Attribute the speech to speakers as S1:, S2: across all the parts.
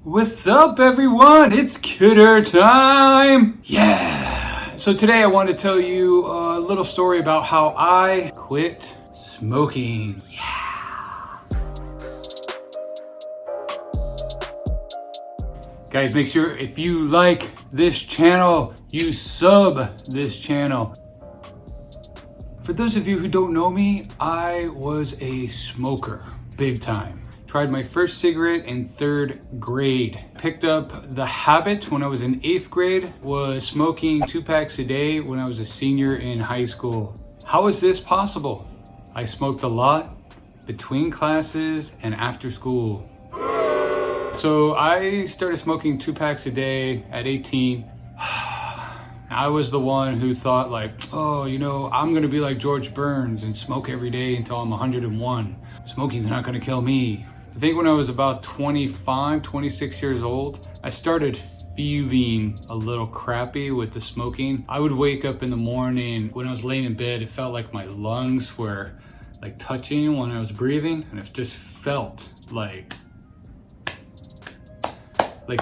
S1: What's up, everyone? It's KIDDER time! Yeah! So today I want to tell you a little story about how I quit smoking. Yeah! Guys, make sure if you like this channel, you sub this channel. For those of you who don't know me, I was a smoker, big time. Tried my first cigarette in 3rd grade. Picked up the habit when I was in 8th grade, was smoking 2 packs a day when I was a senior in high school. How is this possible? I smoked a lot between classes and after school. So I started smoking 2 packs a day at 18. I was the one who thought like, oh, you know, I'm gonna be like George Burns and smoke every day until I'm 101. Smoking's not gonna kill me. I think when I was about 25, 26 years old, I started feeling a little crappy with the smoking. I would wake up in the morning, when I was laying in bed, it felt like my lungs were like touching when I was breathing, and it just felt like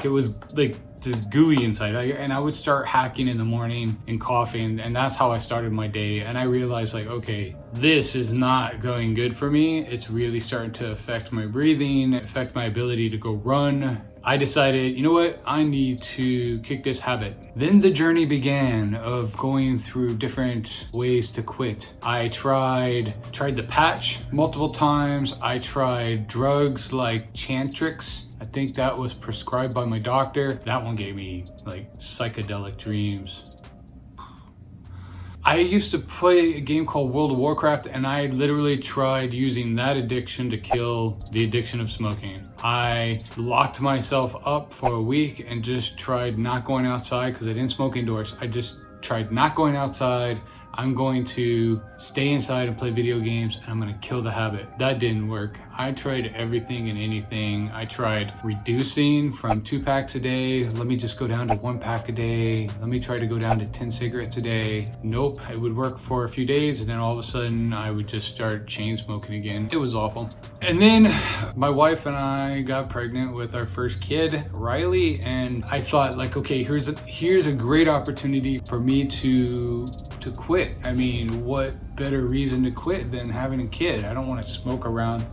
S1: it was like just gooey inside. And I would start hacking in the morning and coughing, and that's how I started my day. And I realized like, okay, this is not going good for me. It's really starting to affect my breathing, affect my ability to go run. I decided, you know what, I need to kick this habit. Then the journey began of going through different ways to quit. I tried the patch multiple times. I tried drugs like Chantrix. I think that was prescribed by my doctor. That one gave me like psychedelic dreams. I used to play a game called World of Warcraft, and I literally tried using that addiction to kill the addiction of smoking. I locked myself up for a week and just tried not going outside because I didn't smoke indoors. I just tried not going outside. I'm going to stay inside and play video games, and I'm gonna kill the habit. That didn't work. I tried everything and anything. I tried reducing from 2 packs a day. Let me just go down to 1 pack a day. Let me try to go down to 10 cigarettes a day. Nope, it would work for a few days, and then all of a sudden I would just start chain smoking again. It was awful. And then my wife and I got pregnant with our first kid, Riley, and I thought like, okay, here's a great opportunity for me to quit. I mean, what better reason to quit than having a kid? I don't want to smoke around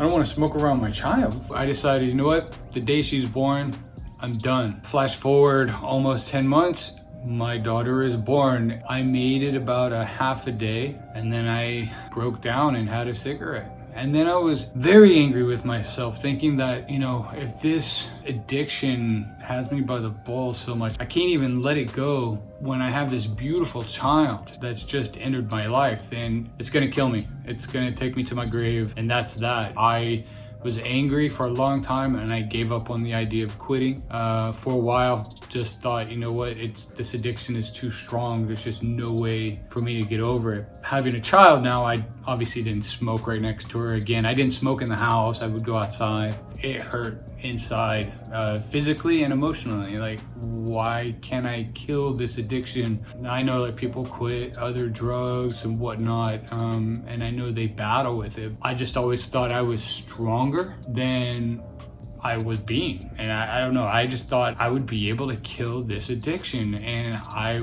S1: my child. I decided, you know what? The day she's born, I'm done. Flash forward almost 10 months, my daughter is born. I made it about a half a day, and then I broke down and had a cigarette. And then I was very angry with myself, thinking that, you know, if this addiction has me by the balls so much, I can't even let it go when I have this beautiful child that's just entered my life, then it's gonna kill me. It's gonna take me to my grave, and that's that. I was angry for a long time, and I gave up on the idea of quitting for a while. Just thought, you know what, this addiction is too strong. There's just no way for me to get over it. Having a child now, I obviously didn't smoke right next to her again. I didn't smoke in the house. I would go outside. It hurt inside, physically and emotionally. Like, why can't I kill this addiction? I know that people quit other drugs and whatnot, and I know they battle with it. I just always thought I was stronger than I was being. And I don't know, I just thought I would be able to kill this addiction. And I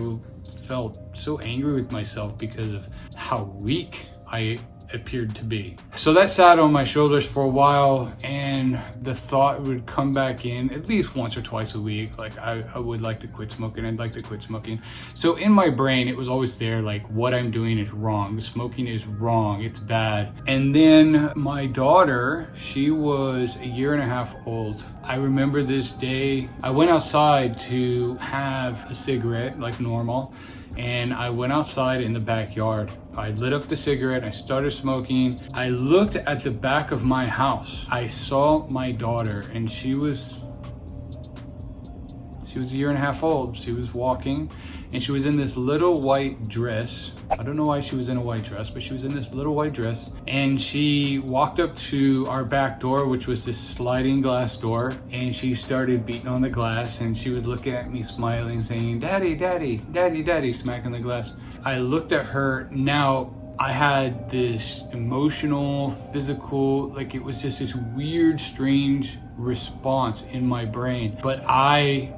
S1: felt so angry with myself because of how weak I appeared to be. So that sat on my shoulders for a while, and the thought would come back in at least once or twice a week, like I would like to quit smoking, I'd like to quit smoking. So in my brain, it was always there, like, what I'm doing is wrong, the smoking is wrong, it's bad. And then my daughter, she was 1.5 years old. I remember this day, I went outside to have a cigarette like normal, and I went outside in the backyard. I lit up the cigarette, I started smoking. I looked at the back of my house. I saw my daughter, and she was 1.5 years old. She was walking, and she was in this little white dress. I don't know why she was in a white dress, but she was in this little white dress. And she walked up to our back door, which was this sliding glass door, and she started beating on the glass, and she was looking at me smiling, saying, "Daddy, daddy, daddy, daddy," smacking the glass. I looked at her. Now, I had this emotional, physical, like it was just this weird, strange response in my brain. But I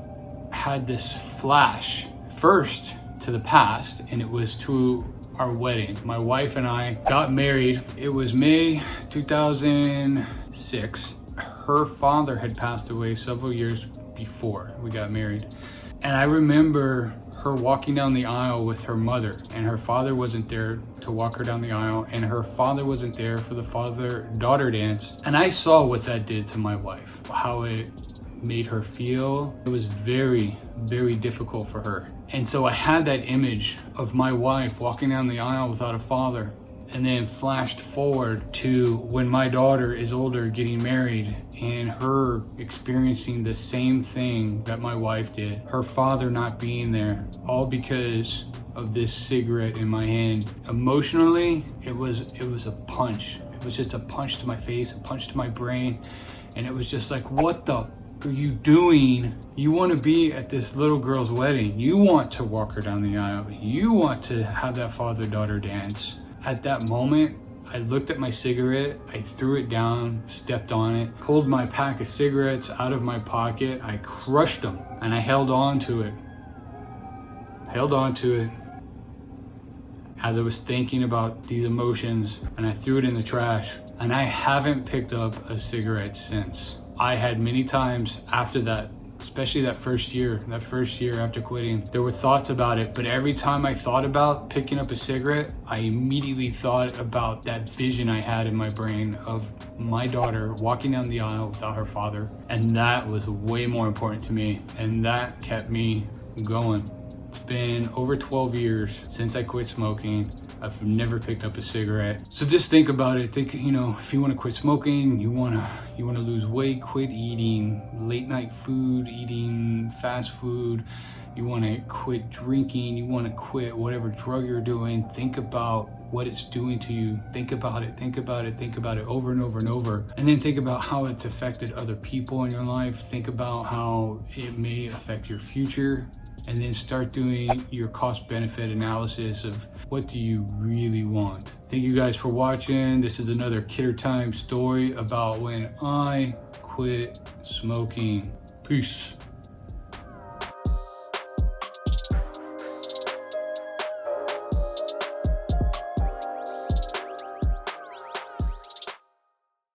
S1: had this flash first to the past, and it was to our wedding. My wife and I got married. It was May 2006. Her father had passed away several years before we got married. And I remember her walking down the aisle with her mother, and her father wasn't there to walk her down the aisle, and her father wasn't there for the father-daughter dance. And I saw what that did to my wife, how it made her feel. It was very, very difficult for her. And so I had that image of my wife walking down the aisle without a father, and then flashed forward to when my daughter is older, getting married, and her experiencing the same thing that my wife did, her father not being there, all because of this cigarette in my hand. Emotionally, it was a punch. It was just a punch to my face, a punch to my brain, and it was just like, what the are you doing? You want to be at this little girl's wedding. You want to walk her down the aisle. You want to have that father-daughter dance. At that moment, I looked at my cigarette, I threw it down, stepped on it, pulled my pack of cigarettes out of my pocket, I crushed them, and I held on to it. As I was thinking about these emotions, and I threw it in the trash. And I haven't picked up a cigarette since. I had many times after that, especially that first year after quitting, there were thoughts about it, but every time I thought about picking up a cigarette, I immediately thought about that vision I had in my brain of my daughter walking down the aisle without her father. And that was way more important to me, and that kept me going. It's been over 12 years since I quit smoking. I've never picked up a cigarette. So just think about it. Think, if you want to quit smoking, you want to lose weight, quit eating late night food, eating fast food, you want to quit drinking, you want to quit whatever drug you're doing, think about what it's doing to you. Think about it over and over and over. And then think about how it's affected other people in your life. Think about how it may affect your future. And then start doing your cost-benefit analysis of what do you really want. Thank you guys for watching. This is another Kidder Time story about when I quit smoking. Peace.